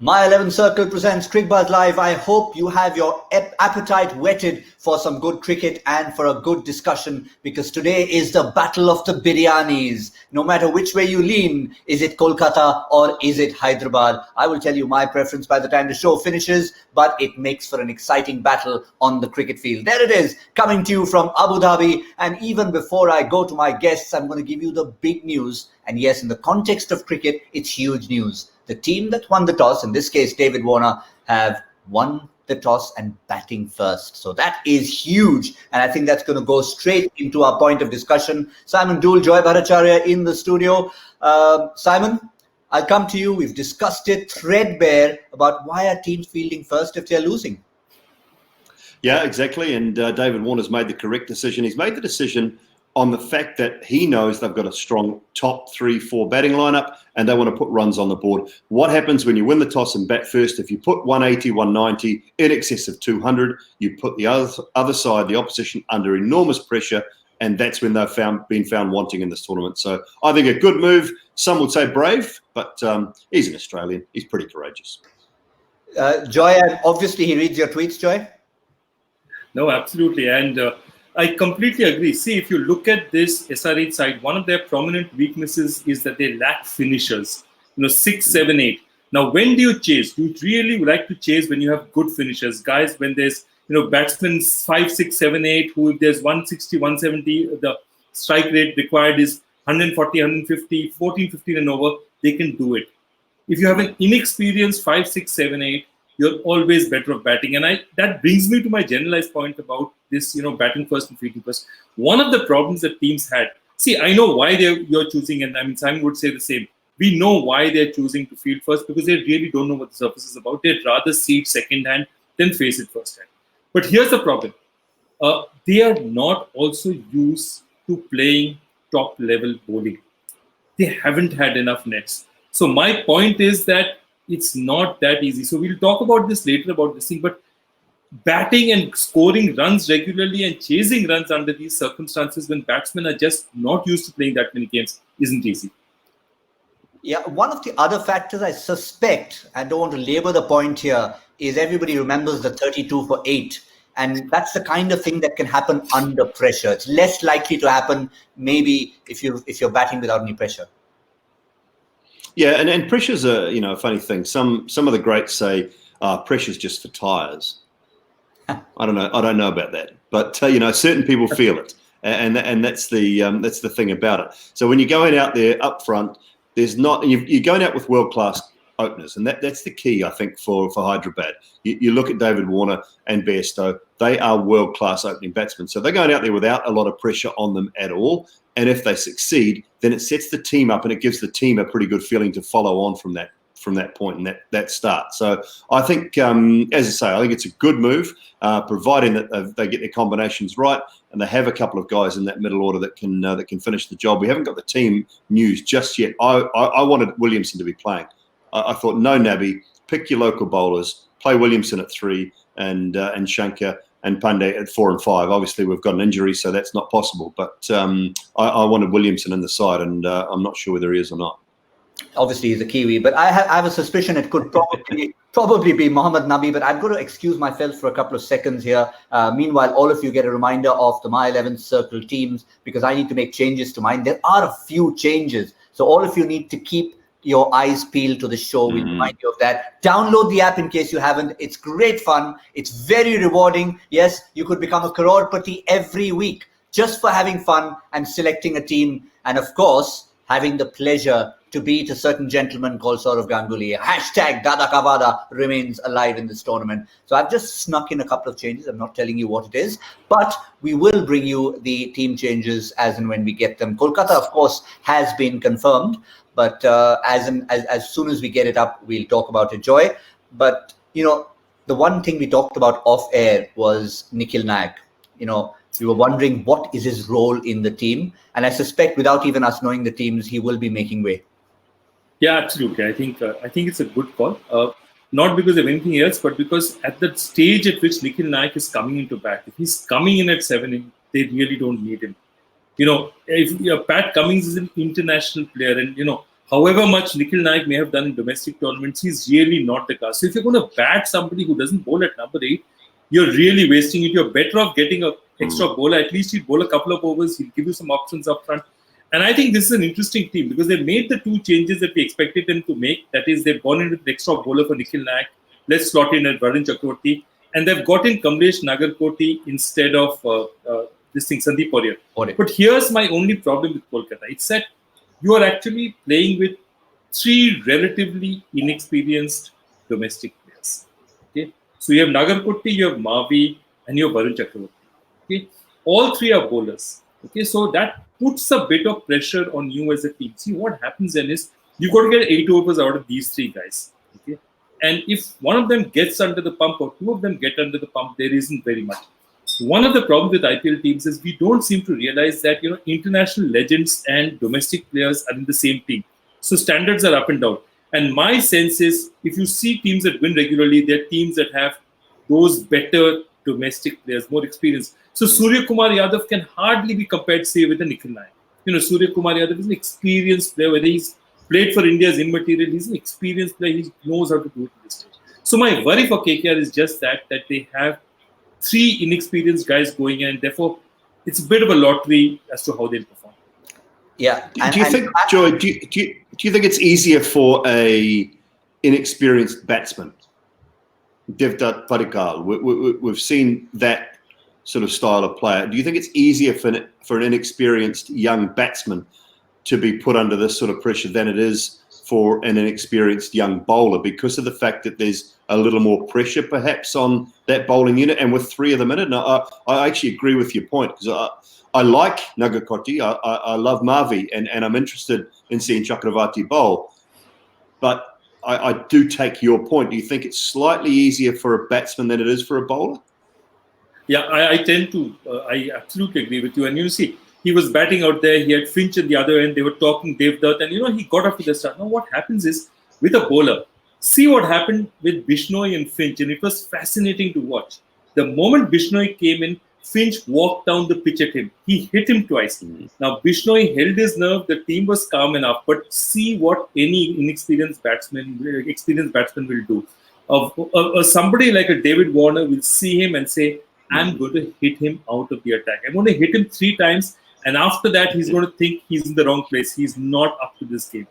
My 11 Circle presents Cricbuzz Live. I hope you have your appetite whetted for some good cricket and for a good discussion, because today is the battle of the biryanis. No matter which way you lean, is it Kolkata or is it Hyderabad? I will tell you my preference by the time the show finishes, but it makes for an exciting battle on the cricket field. There it is, coming to you from Abu Dhabi. And even before I go to my guests, I'm going to give you the big news. And yes, in the context of cricket, it's huge news. The team that won the toss, in this case David Warner, have won the toss and batting first. So that is huge. And I think that's going to go straight into our point of discussion. Simon Doull, Joy Bhattacharjya in the studio. Simon, I'll come to you. We've discussed it threadbare about why are teams fielding first if they're losing. Yeah, exactly. And David Warner's made the correct decision. He's made the decision on the fact that he knows they've got a strong top 3-4 batting lineup and they want to put runs on the board. What happens when you win the toss and bat first? If you put 180, 190, in excess of 200, you put the other side, the opposition, under enormous pressure, and that's when they've been found wanting in this tournament. So I think a good move. Some would say brave, but he's an Australian. He's pretty courageous. Joy, obviously he reads your tweets, Joy? No, absolutely. And I completely agree. See, if you look at this SRH side, one of their prominent weaknesses is that they lack finishers. 6, 7, 8. Now, when do you chase? Do you really like to chase when you have good finishers? Guys, when there's, batsmen 5, 6, 7, 8, who if there's 160, 170, the strike rate required is 140, 150, 14, 15 and over, they can do it. If you have an inexperienced 5, 6, 7, 8, you're always better off batting. And that brings me to my generalized point about this, batting first and fielding first. One of the problems that teams had, see, I know why you're choosing, and I mean, Simon would say the same. We know why they're choosing to field first, because they really don't know what the surface is about. They'd rather see it second hand than face it first hand. But here's the problem. They are not also used to playing top level bowling. They haven't had enough nets. So my point is that it's not that easy. So we'll talk about this later about this thing, but batting and scoring runs regularly and chasing runs under these circumstances when batsmen are just not used to playing that many games isn't easy. Yeah, one of the other factors I suspect, I don't want to labor the point here, is everybody remembers the 32 for 8. And that's the kind of thing that can happen under pressure. It's less likely to happen maybe if you're batting without any pressure. Yeah, and pressure's a funny thing. Some of the greats say pressure's just for tyres. I don't know about that, but certain people feel it, and that's the thing about it. So when you're going out there up front, you're going out with world class openers, and that's the key, I think, for Hyderabad. You look at David Warner and Bairstow; they are world class opening batsmen. So they're going out there without a lot of pressure on them at all. And if they succeed, then it sets the team up and it gives the team a pretty good feeling to follow on from that point and that start. So I think, as I say, I think it's a good move, providing that they get their combinations right and they have a couple of guys in that middle order that can finish the job. We haven't got the team news just yet. I wanted Williamson to be playing. I thought no Nabi, pick your local bowlers, play Williamson at 3 and Shankar and Pandey at 4 and 5. Obviously, we've got an injury, so that's not possible. But I wanted Williamson in the side, and I'm not sure whether he is or not. Obviously, he's a Kiwi, but I have a suspicion it could probably be Mohammad Nabi. But I've got to excuse myself for a couple of seconds here. Meanwhile, all of you get a reminder of the My 11 Circle teams, because I need to make changes to mine. There are a few changes, so all of you need to keep your eyes peeled to the show. We'll remind you of that. Download the app in case you haven't. It's great fun. It's very rewarding. Yes, you could become a crorepati every week just for having fun and selecting a team. And of course, having the pleasure to beat a certain gentleman called Saurav Ganguly. Hashtag Dada Kavada remains alive in this tournament. So I've just snuck in a couple of changes. I'm not telling you what it is, but we will bring you the team changes as and when we get them. Kolkata, of course, has been confirmed. But as soon as we get it up, we'll talk about it, Joy. But, the one thing we talked about off air was Nikhil Nayak. We were wondering what is his role in the team. And I suspect without even us knowing the teams, he will be making way. Yeah, absolutely. I think it's a good call. Not because of anything else, but because at the stage at which Nikhil Nayak is coming into bat, if he's coming in at 7, they really don't need him. If Pat Cummins is an international player, and however much Nikhil Naik may have done in domestic tournaments, he's really not the guy. So if you're going to bat somebody who doesn't bowl at number 8, you're really wasting it. You're better off getting an extra bowler. At least he'll bowl a couple of overs. He'll give you some options up front. And I think this is an interesting team because they made the 2 changes that we expected them to make. That is, they've gone in with an extra bowler for Nikhil Naik. Let's slot in at Varun Chakravarti. And they've got in Kamlesh Nagarkoti instead of Sandeep Pourier. But here's my only problem with Kolkata. It's that you are actually playing with 3 relatively inexperienced domestic players. Okay, so you have Nagarkoti, you have Mavi, and you have Varun Chakravarti. Okay, all 3 are bowlers. Okay, so that puts a bit of pressure on you as a team. See, what happens then is you've got to get 8 overs out of these 3 guys. Okay, and if one of them gets under the pump or 2 of them get under the pump, there isn't very much. One of the problems with IPL teams is we don't seem to realize that international legends and domestic players are in the same team. So standards are up and down. And my sense is if you see teams that win regularly, they're teams that have those better domestic players, more experience. So Surya Kumar Yadav can hardly be compared, say, with a Nikhil Naik. Surya Kumar Yadav is an experienced player. Whether he's played for India as immaterial, he's an experienced player. He knows how to do it at this stage. So my worry for KKR is just that they have 3 inexperienced guys going in, and therefore it's a bit of a lottery as to how they'll perform. Yeah. Do you think, Joy? Do you think it's easier for a inexperienced batsman, Devdutt Padikkal? We've seen that sort of style of player. Do you think it's easier for an inexperienced young batsman to be put under this sort of pressure than it is for an inexperienced young bowler because of the fact that there's a little more pressure perhaps on that bowling unit and with 3 of them in it? Now, I actually agree with your point because I like Nagarkoti, I love Mavi, and I'm interested in seeing Chakravarti bowl. But I do take your point. Do you think it's slightly easier for a batsman than it is for a bowler? Yeah, I tend to. I absolutely agree with you. And you see, he was batting out there. He had Finch at the other end. They were talking Devdutt, and he got off to the start. Now, what happens is with a bowler, see what happened with Bishnoi and Finch, and it was fascinating to watch. The moment Bishnoi came in, Finch walked down the pitch at him. He hit him twice. Now, Bishnoi held his nerve. The team was calm enough. But see what any experienced batsman will do. Somebody like a David Warner will see him and say, I'm going to hit him out of the attack. I'm going to hit him 3 times. And after that, he's going to think he's in the wrong place. He's not up to this game.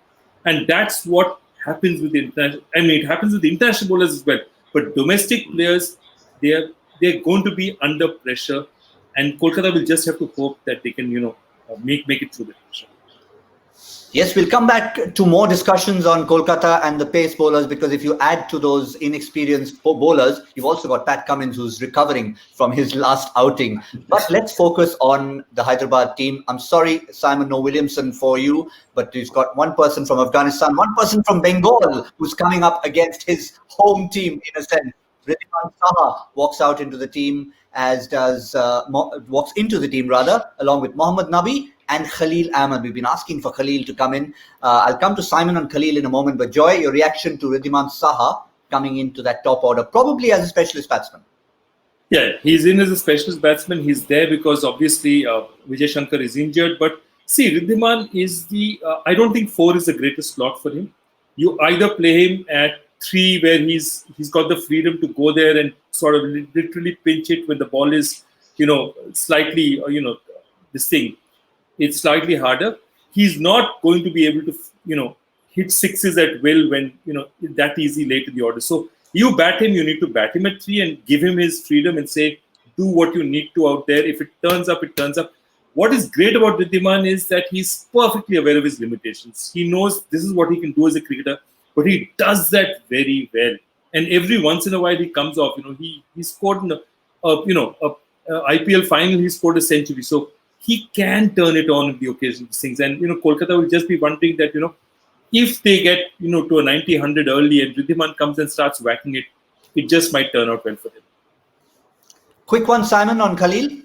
And that's what happens with the international. I mean, it happens with the international bowlers as well. But domestic players, they're going to be under pressure. And Kolkata will just have to hope that they can, make it through the pressure. Yes, we'll come back to more discussions on Kolkata and the pace bowlers, because if you add to those inexperienced bowlers, you've also got Pat Cummins, who's recovering from his last outing. But let's focus on the Hyderabad team. I'm sorry, Simon, no Williamson for you, but he's got 1 person from Afghanistan, 1 person from Bengal, who's coming up against his home team in a sense. Riddhiman Saha walks out into the team, as does walks into the team along with Mohammad Nabi and Khalil Ahmed. We've been asking for Khalil to come in. I'll come to Simon and Khalil in a moment, but Joy, your reaction to Riddhiman Saha coming into that top order, probably as a specialist batsman? Yeah, he's in as a specialist batsman. He's there because obviously Vijay Shankar is injured. But see, Riddhiman is I don't think 4 is the greatest slot for him. You either play him at 3, where he's got the freedom to go there and sort of literally pinch it when the ball is, slightly, this thing. It's slightly harder. He's not going to be able to, hit 6s at will when, that easy late in the order. So you bat him, you need to bat him at 3 and give him his freedom and say, do what you need to out there. If it turns up, it turns up. What is great about Riddhiman is that he's perfectly aware of his limitations. He knows this is what he can do as a cricketer, but he does that very well. And every once in a while he comes off. He scored in a IPL final. He scored a century. So he can turn it on in the occasional things. And, Kolkata will just be wondering that, if they get, to a 90, 100 early and Riddhiman comes and starts whacking it, it just might turn out well for them. Quick one, Simon, on Khalil.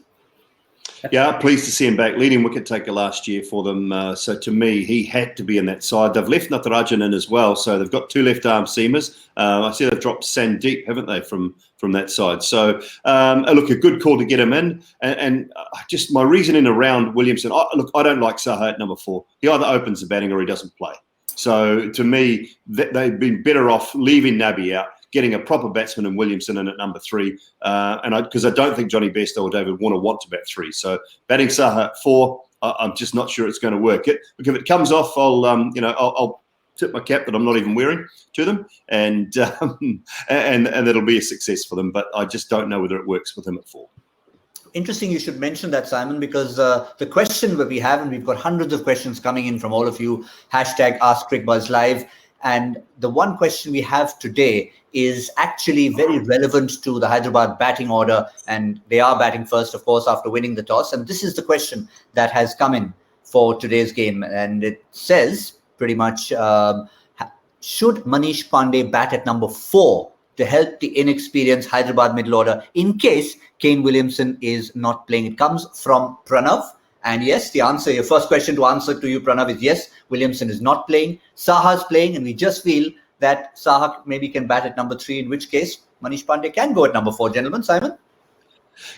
Yeah, pleased to see him back. Leading wicket taker last year for them. So to me, he had to be in that side. They've left Natarajan in as well. So they've got 2 left-arm seamers. I see they've dropped Sandeep, haven't they, from that side. So, look, a good call to get him in. And just my reasoning around Williamson, I don't like Saha at number 4. He either opens the batting or he doesn't play. So to me, they've been better off leaving Nabi out, getting a proper batsman in Williamson in at number 3, because I don't think Johnny Bairstow or David Warner want to bat 3. So batting Saha at 4, I'm just not sure it's going to work. If it comes off, I'll tip my cap that I'm not even wearing to them, and it'll be a success for them. But I just don't know whether it works with him at 4. Interesting you should mention that, Simon, because the question that we have, and we've got hundreds of questions coming in from all of you, #AskCricBuzzLive, and the one question we have today is actually very relevant to the Hyderabad batting order, and they are batting first, of course, after winning the toss. And this is the question that has come in for today's game, and it says pretty much, should Manish Pandey bat at number 4 to help the inexperienced Hyderabad middle order in case Kane Williamson is not playing? It comes from Pranav. And yes, the answer, your first question to answer to you, Pranav, is yes, Williamson is not playing. Saha's playing, and we just feel that Saha maybe can bat at number 3, in which case Manish Pandey can go at number 4. Gentlemen, Simon?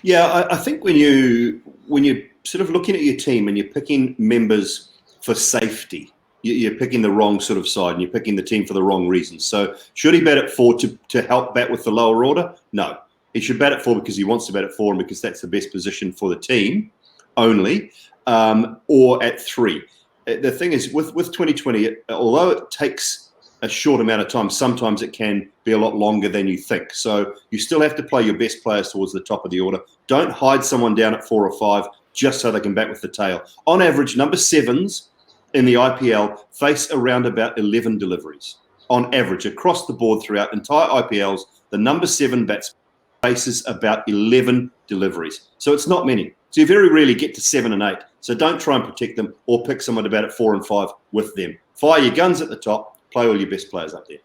Yeah, I think when you're sort of looking at your team and you're picking members for safety, you're picking the wrong sort of side, and you're picking the team for the wrong reasons. So should he bat at 4 to help bat with the lower order? No. He should bat at 4 because he wants to bat at 4 and because that's the best position for the team only, or at 3. The thing is, with 2020, although it takes a short amount of time, sometimes it can be a lot longer than you think. So you still have to play your best players towards the top of the order. Don't hide someone down at 4 or 5 just so they can bat with the tail. On average, number 7s in the IPL face around about 11 deliveries. On average, across the board throughout entire IPLs, the number 7 batsman faces about 11 deliveries. So it's not many. So you very rarely get to 7 and 8. So don't try and protect them or pick someone about at 4 and 5 with them. Fire your guns at the top, play all your best players up there.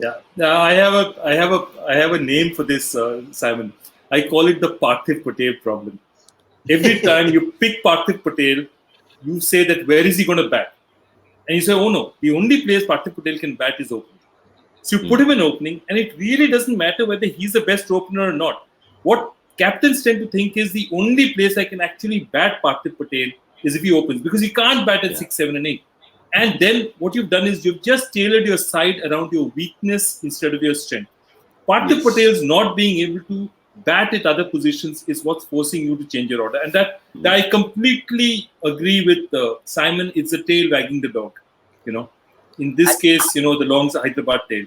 Yeah. Now I have a name for this, Simon. I call it the Parthiv Patel problem. Every time you pick Parthiv Patel, you say that where is he going to bat? And you say, oh no, the only place Parthiv Patel can bat is opening. So you put him in opening, and it really doesn't matter whether he's the best opener or not. What captains tend to think is the only place I can actually bat Parthiv Patel is if he opens, because he can't bat at 6, 7 and 8. And then what you've done is you've just tailored your side around your weakness instead of your strength. Parthiv Patel's not being able to bat at other positions is what's forcing you to change your order. And that I completely agree with Simon. It's a tail wagging the dog. In this case, the long's Hyderabad tail.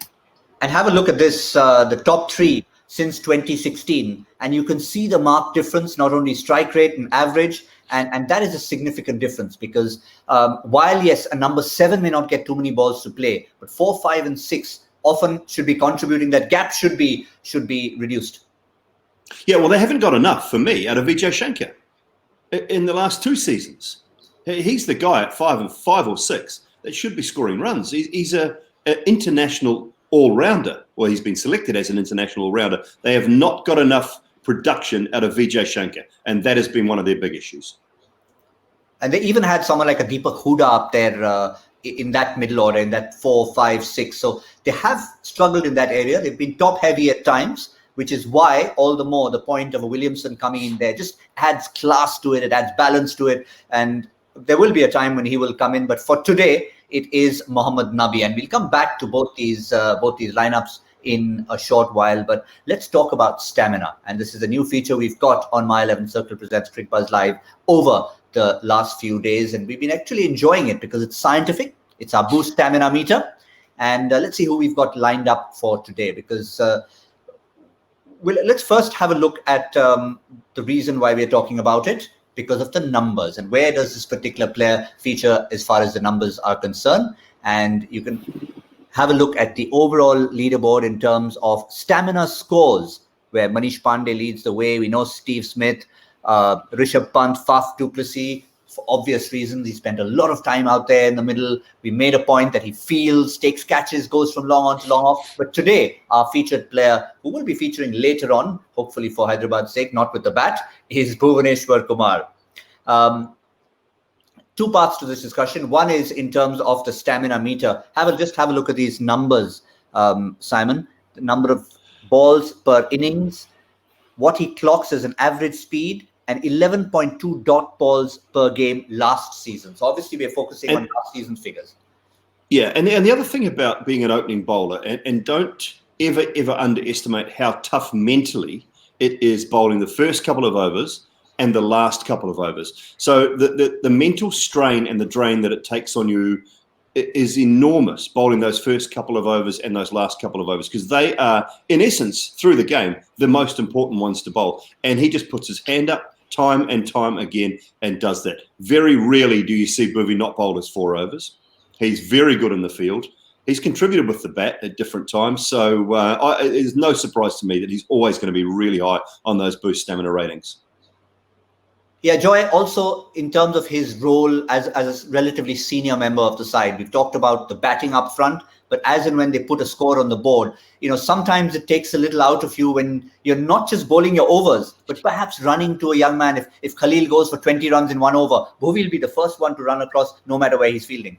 And have a look at this, the top 3 since 2016. And you can see the marked difference, not only strike rate and average. And that is a significant difference because while, yes, a number 7 may not get too many balls to play, but 4, 5 and 6 often should be contributing. That gap should be reduced. Yeah, well, they haven't got enough for me out of Vijay Shankar in the last 2 seasons. He's the guy at 5 or 6 that should be scoring runs. He's an international all-rounder. Well, he's been selected as an international all-rounder. They have not got enough production out of Vijay Shankar, and that has been one of their big issues. And they even had someone like a Deepak Hooda up there in that middle order, in that 4, 5, 6. So they have struggled in that area. They've been top-heavy at times, which is why all the more the point of a Williamson coming in there just adds class to it. It adds balance to it. And there will be a time when he will come in. But for today, it is Mohammad Nabi. And we'll come back to both these lineups in a short while. But let's talk about stamina. And this is a new feature we've got on My 11 Circle presents Cricbuzz Live over the last few days. And we've been actually enjoying it because it's scientific. It's our Boost Stamina Meter. And let's see who we've got lined up for today. Because let's first have a look at the reason why we're talking about it, because of the numbers and where does this particular player feature as far as the numbers are concerned. And you can have a look at the overall leaderboard in terms of stamina scores, where Manish Pandey leads the way. We know Steve Smith, Rishabh Pant, Faf du Plessis, for obvious reasons. He spent a lot of time out there in the middle. We made a point that he fields, takes catches, goes from long on to long off. But today, our featured player, who will be featuring later on, hopefully for Hyderabad's sake, not with the bat, is Bhuvaneshwar Kumar. 2 parts to this discussion. One is in terms of the stamina meter. Just have a look at these numbers, Simon. The number of balls per innings, what he clocks as an average speed, and 11.2 dot balls per game last season. So obviously we're focusing on last season's figures. Yeah, and the other thing about being an opening bowler, and don't ever underestimate how tough mentally it is bowling the first couple of overs and the last couple of overs. So the mental strain and the drain that it takes on you is enormous, bowling those first couple of overs and those last couple of overs, because they are, in essence, through the game, the most important ones to bowl. And he just puts his hand up time and time again and does that. Very rarely do you see Bhuvi not bowl his 4 overs. He's very good in the field. He's contributed with the bat at different times. So it's no surprise to me that he's always going to be really high on those boost stamina ratings. Yeah, Joy, also in terms of his role as a relatively senior member of the side, we've talked about the batting up front, but as and when they put a score on the board, sometimes it takes a little out of you when you're not just bowling your overs, but perhaps running to a young man. If Khalil goes for 20 runs in 1 over, Bhuvi will be the first one to run across no matter where he's fielding.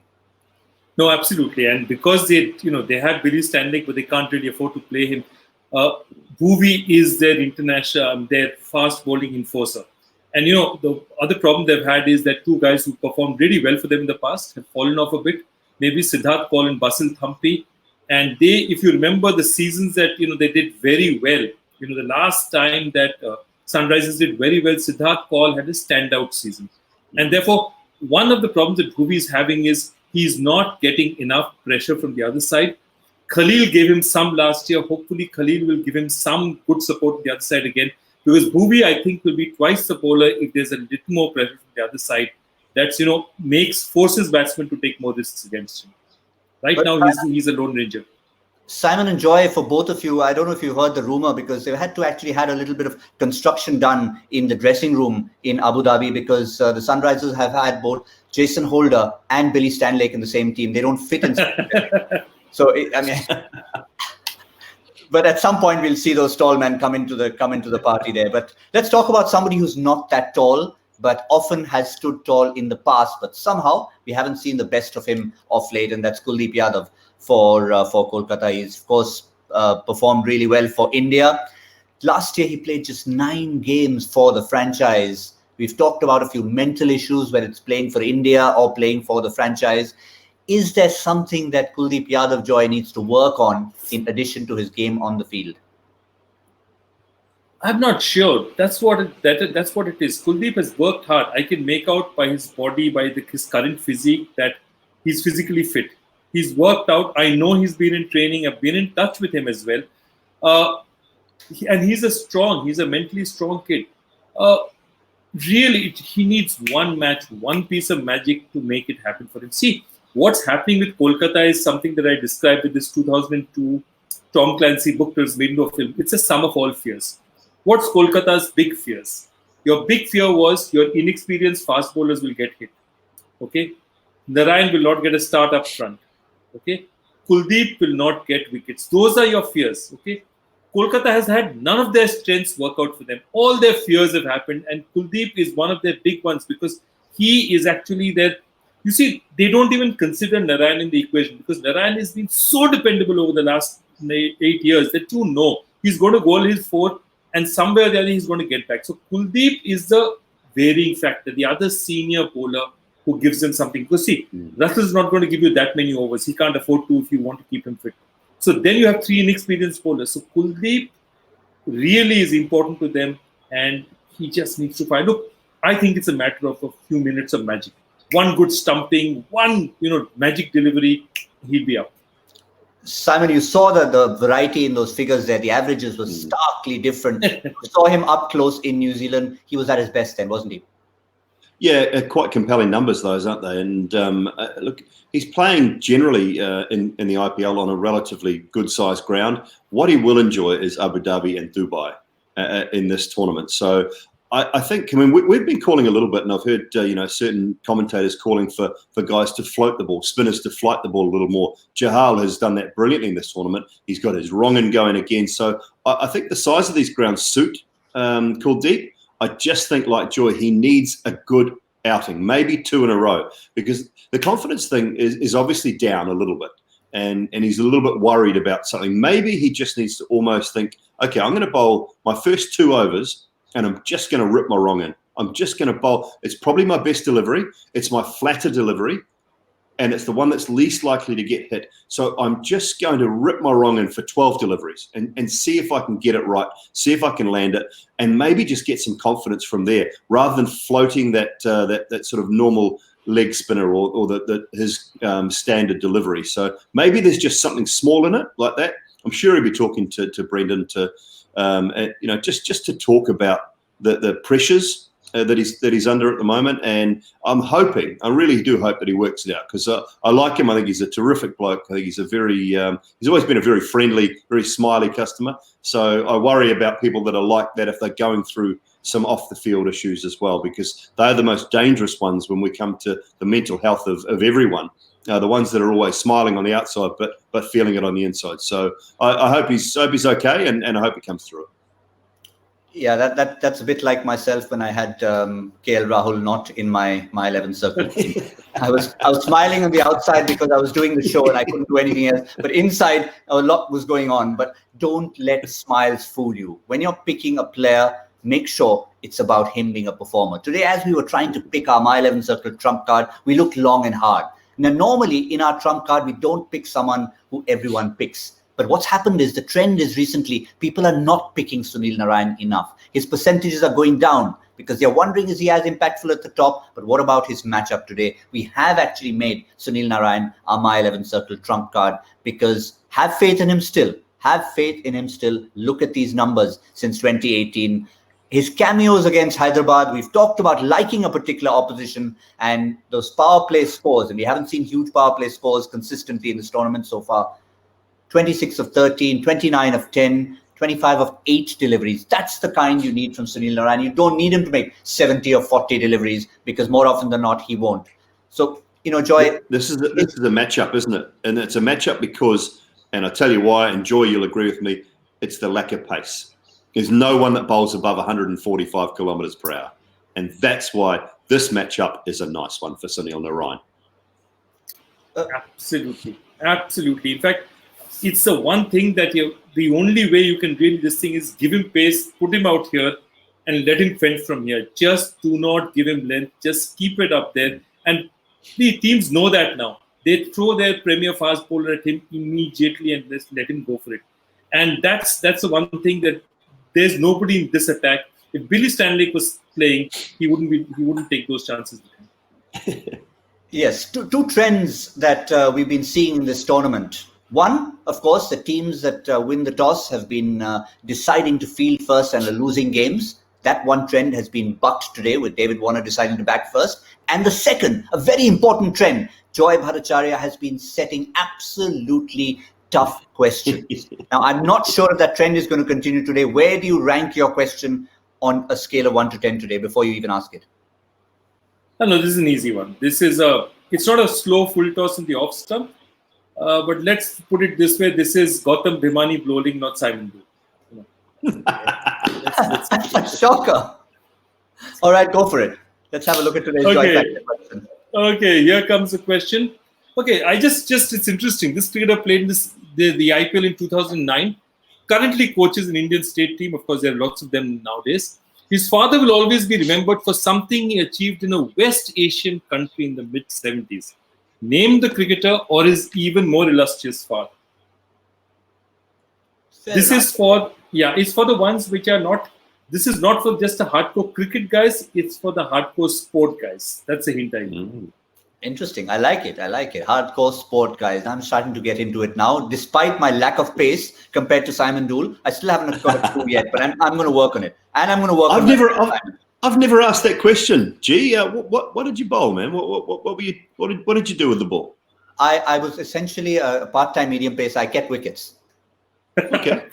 No, absolutely. And because they have Billy Stanley, but they can't really afford to play him, Bhuvi is their international, their fast bowling enforcer. And, the other problem they've had is that 2 guys who performed really well for them in the past have fallen off a bit. Maybe Siddharth Kaul and Basil Thampi. And they, if you remember the seasons that, they did very well, the last time that Sunrisers did very well, Siddharth Kaul had a standout season. And therefore, one of the problems that Bhuvi is having is he's not getting enough pressure from the other side. Khalil gave him some last year. Hopefully, Khalil will give him some good support on the other side again. Because Bhuvi, I think, will be twice the bowler if there's a little more pressure from the other side. That's, forces batsmen to take more risks against him. Right now, he's a lone ranger. Simon and Joy, for both of you, I don't know if you heard the rumor, because they had to actually had a little bit of construction done in the dressing room in Abu Dhabi, because the Sunrisers have had both Jason Holder and Billy Stanlake in the same team. They don't fit in. So, but at some point we'll see those tall men come into the party there. But let's talk about somebody who's not that tall, but often has stood tall in the past, but somehow we haven't seen the best of him of late, and that's Kuldeep Yadav for Kolkata. He's, of course, performed really well for India. Last year, he played just 9 games for the franchise. We've talked about a few mental issues, whether it's playing for India or playing for the franchise. Is there something that Kuldeep Yadav, Joy, needs to work on in addition to his game on the field? I'm not sure. That's what it is. Kuldeep has worked hard. I can make out by his body, by his current physique, that he's physically fit. He's worked out. I know he's been in training. I've been in touch with him as well. And he's a mentally strong kid. Really, he needs one match, one piece of magic to make it happen for him. See, what's happening with Kolkata is something that I described with this 2002 Tom Clancy book that was made into a film. It's a sum of all fears. What's Kolkata's big fears? Your big fear was your inexperienced fast bowlers will get hit. Okay? Narine will not get a start up front. Okay? Kuldeep will not get wickets. Those are your fears. Okay? Kolkata has had none of their strengths work out for them. All their fears have happened, and Kuldeep is one of their big ones because he is actually their. You see, they don't even consider Narine in the equation because Narine has been so dependable over the last 8 years that you know he's going to goal his 4th and somewhere or the other he's going to get back. So Kuldeep is the varying factor, the other senior bowler who gives them something. Because see, Russell is not going to give you that many overs. He can't afford to if you want to keep him fit. So then you have 3 inexperienced bowlers. So Kuldeep really is important to them and he just needs to find. Look, I think it's a matter of a few minutes of magic. One good stumping, one magic delivery, he'll be up. Simon, you saw the variety in those figures there. The averages were starkly different. You saw him up close in New Zealand. He was at his best then, wasn't he? Yeah, quite compelling numbers, those, aren't they? And look, he's playing generally in the IPL on a relatively good-sized ground. What he will enjoy is Abu Dhabi and Dubai in this tournament. So I think, we've been calling a little bit, and I've heard, certain commentators calling for guys to float the ball, spinners to flight the ball a little more. Chahal has done that brilliantly in this tournament. He's got his wrong-in going again. So I think the size of these grounds suit Kuldeep. I just think, like Joy, he needs a good outing, maybe 2 in a row, because the confidence thing is obviously down a little bit, and he's a little bit worried about something. Maybe he just needs to almost think, okay, I'm going to bowl my first 2 overs, and I'm just going to rip my wrong in. I'm just going to bowl. It's probably my best delivery. It's my flatter delivery. and it's the one that's least likely to get hit. So I'm just going to rip my wrong in for 12 deliveries and see if I can get it right, see if I can land it, and maybe just get some confidence from there rather than floating that sort of normal leg spinner or his standard delivery. So maybe there's just something small in it like that. I'm sure he'll be talking to Brendan just to talk about the pressures that he's under at the moment, and I really do hope that he works it out, because I like him. I think he's a terrific bloke. I think he's he's always been a very friendly, very smiley customer. So I worry about people that are like that if they're going through some off the field issues as well, because they're the most dangerous ones when we come to the mental health of everyone. The ones that are always smiling on the outside but feeling it on the inside. So I hope he's okay, and I hope he comes through it. Yeah, that's a bit like myself when I had KL Rahul not in my 11 circle team. I was smiling on the outside because I was doing the show and I couldn't do anything else. But inside, a lot was going on. But don't let smiles fool you. When you're picking a player, make sure it's about him being a performer. Today, as we were trying to pick our My 11 circle trump card, we looked long and hard. Now, normally in our trump card, we don't pick someone who everyone picks. But what's happened is the trend is recently people are not picking Sunil Narine enough. His percentages are going down because they're wondering, is he as impactful at the top? But what about his matchup today? We have actually made Sunil Narine our My 11 circle trump card, because have faith in him still. Have faith in him still. Look at these numbers since 2018. His cameos against Hyderabad, we've talked about liking a particular opposition, and those power play scores, and we haven't seen huge power play scores consistently in this tournament so far. 26 of 13, 29 of 10, 25 of 8 deliveries. That's the kind you need from Sunil Narine. You don't need him to make 70 or 40 deliveries, because more often than not, he won't. So, Joy. This is a matchup, isn't it? And it's a matchup because, and I'll tell you why, and Joy, you'll agree with me, it's the lack of pace. There's no one that bowls above 145 kilometres per hour. And that's why this matchup is a nice one for Sunil Narine. Absolutely. In fact, it's the one thing that the only way you can really this thing is give him pace, put him out here, and let him fend from here. Just do not give him length. Just keep it up there. And the teams know that now. They throw their premier fast bowler at him immediately and just let him go for it. And that's the one thing that there's nobody in this attack. If Billy Stanley was playing, he wouldn't take those chances. Yes, two trends that we've been seeing in this tournament. One, of course, the teams that win the toss have been deciding to field first and are losing games. That one trend has been bucked today with David Warner deciding to bat first. And the second, a very important trend, Joy Bhattacharya has been setting absolutely tough questions. Now, I'm not sure if that trend is going to continue today. Where do you rank your question on a scale of 1 to 10 today before you even ask it? No, this is an easy one. It's not a slow full toss in the off stump. But let's put it this way: this is Gautam Bhimani bowling, not Simon Doull. That's a shocker. All right, go for it. Let's have a look at today's Joy Factor question. Okay, here comes the question. Okay, it's interesting. This cricketer played the IPL in 2009. Currently coaches an Indian state team. Of course, there are lots of them nowadays. His father will always be remembered for something he achieved in a West Asian country in the mid-70s. Name the cricketer or his even more illustrious father. It's for the ones which are not. This is not for just the hardcore cricket guys. It's for the hardcore sport guys. That's a hint I give. Interesting. I like it. Hardcore sport guys. I'm starting to get into it now. Despite my lack of pace compared to Simon Doull, I still haven't got a clue yet, but I'm going to work on it. And I'm going to work on it. I've never asked that question. Gee, what did you bowl, man? What did you do with the ball? I was essentially a part-time medium pacer. I kept wickets. Okay.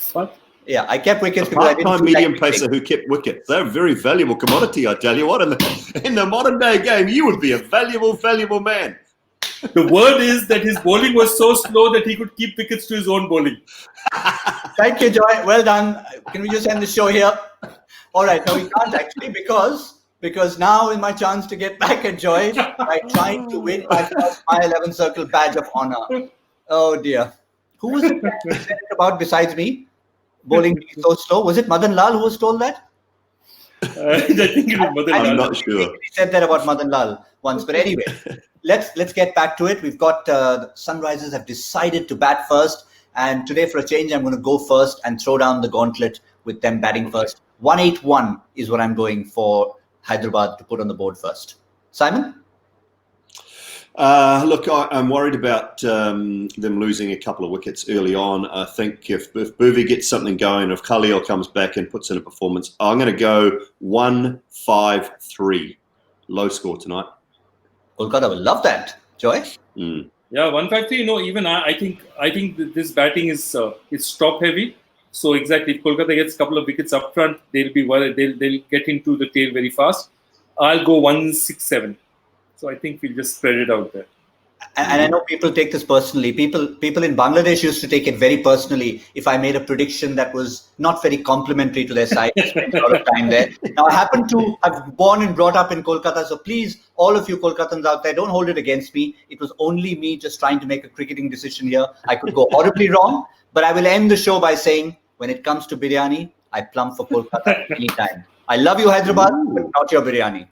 Yeah, I kept wickets. Part-time medium pacer who kept wickets. They're a very valuable commodity, I tell you what. In the modern day game, you would be a valuable man. The word is that his bowling was so slow that he could keep wickets to his own bowling. Thank you, Joy. Well done. Can we just end the show here? All right. No, we can't actually because now is my chance to get back at Joy by trying to win my first My 11 Circle badge of honor. Oh dear. Who was it that said it about besides me? Bowling so slow. Was it Madan Lal who was told that? I think it was Madan I'm Lal. not sure. He said that about Madan Lal once. But anyway, let's get back to it. We've got the Sunrisers have decided to bat first. And today, for a change, I'm going to go first and throw down the gauntlet with them batting first. 181 is what I'm going for Hyderabad to put on the board first. Simon? Look, I'm worried about them losing a couple of wickets early on. I think if Bhuvi gets something going, if Khalil comes back and puts in a performance, I'm going to go 153. Low score tonight. Kolkata will love that. Joy? Yeah, 153. Even I think that this batting is top heavy. So exactly, if Kolkata gets a couple of wickets up front, they'll be worried. They'll get into the tail very fast. I'll go 167. So I think we'll just spread it out there. And I know people take this personally. People in Bangladesh used to take it very personally if I made a prediction that was not very complimentary to their side. I spent a lot of time there. Now, I happen to have born and brought up in Kolkata, so please, all of you Kolkatans out there, don't hold it against me. It was only me just trying to make a cricketing decision here. I could go horribly wrong, but I will end the show by saying, when it comes to biryani, I plumb for Kolkata anytime. I love you, Hyderabad, but not your biryani.